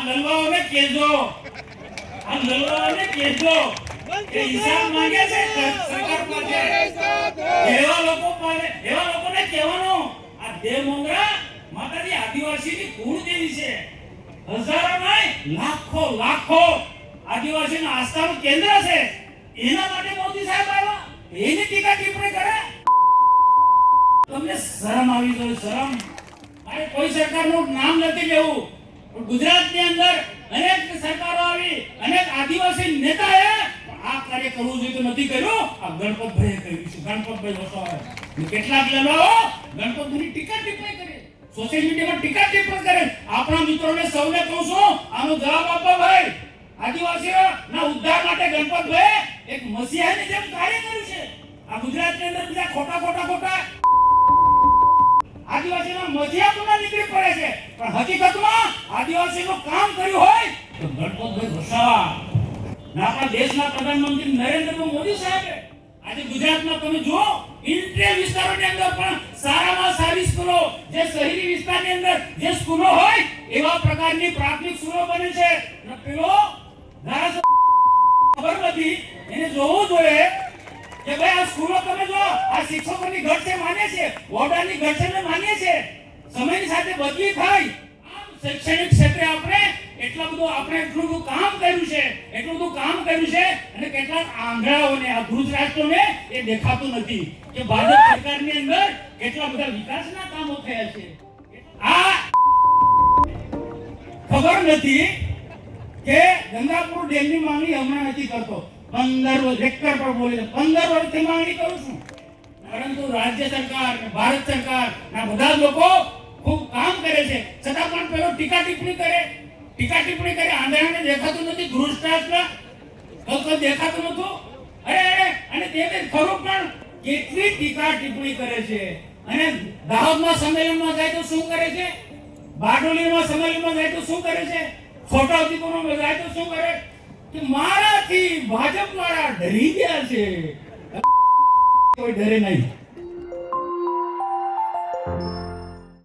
લલવાઓને કહેજો, આ લલવાઓને કહેજો કે હિસાબ માંગે છે સરકાર પાસે, એવા લોકોને કહેવાનું આ દેવ મોંગરા માતાજી આદિવાસીની કુળ દેવી છે. હજારો નહીં લાખો આદિવાસીના આસ્થાનું કેન્દ્ર છે. એના માટે મોદી સાહેબ આવ્યા, એની ટીકા ટિપ્પણી કરે. તમને શરમ આવી જોઈએ, શરમ. મારે કોઈ સરકારનું નામ નથી લેવું, પણ ગુજરાતની અંદર અનેક સરકારો આવી, અનેક આદિવાસી નેતાએ આ કાર્ય કરવું જોઈએ તો નથી કર્યું. આ ગણપતભાઈએ કર્યું છે, ગણપતભાઈ વસાવા. કેટલાક લડાઓ ગણપતભાઈની ટીકા ટિપ્પણી કરે, સોશિયલ મીડિયામાં ટીકા ટિપ્પણી કરે. આપણા મિત્રોને સૌને કહું છું, આનો જવાબ આપો ભાઈ. આદિવાસીઓના ઉદ્ધાર માટે ગણપતભાઈ એક મસીહાની જેમ કાર્ય કર્યું છે. આ ગુજરાતની અંદર બીજા ખોટા આદિવાસીના મધ્યાતુના નીકળી પડે છે, પણ હકીકતમાં આદિવાસીનું કામ કર્યું હોય તો ગણપતભાઈ વસાવા. આપણા દેશના પ્રધાનમંત્રી નરેન્દ્ર મોદી સાહેબે આજે ગુજરાતમાં તમે જુઓ, ઇન્ટિરિયર વિસ્તારોની અંદર પણ સારામાં સારી સ્કૂલો, જે શહેરી વિસ્તારની અંદર જે સ્કૂલો હોય એવા પ્રકારની પ્રાથમિક સ્કૂલો બને છે. પેલો ધારાસભ્ય ખબર નથી, એને જોવું જોઈએ કે ભાઈ આ સ્કૂલો તમે જો, આ શિક્ષકોની ઘટ છે માને છે, વોર્ડરની ઘટ છે માને છે, સમયની સાથે બદલી થાય. આમ શૈક્ષણિક ક્ષેત્રે આપણે એટલું બધું કામ કર્યું છે, અને કેટલાક આંધળાઓને, આ ધ્રુજ રાષ્ટ્રોને એ દેખાતું નથી કે ભાજપ સરકારની અંદર કેટલા બધા વિકાસના કામો થયા છે. આ ખબર નથી કે ગંગાપુર ડેમની માંગણી હમણાં નથી કરતો, 15 વર્ષ રેકર પર બોલે 15 વર્ષથી માંગણી કરું છું, પરંતુ રાજ્ય સરકાર, ભારત સરકાર ના બધા લોકો ખૂબ કામ કરે છે, છતાં પણ પેલો ટીકા ટિપ્પણી કરે. આંધળાને દેખાતું નથી, ધ્રુજ રાષ્ટ્ર દેખાતું નતું. અરે અને તે ખરું પણ કેટલી ટીકા ટિપ્પણી કરે છે. અને દાહોદમાં સંમેલનમાં જાય તો શું કરે છે, બારડોલીમાં સંમેલનમાં જાય તો શું કરે છે, છોટાઉદેપુરમાં જાય તો શું કરે કે મારાથી ભાજપ વાળા ડરી ગયા છે. કોઈ ડરે નહીં.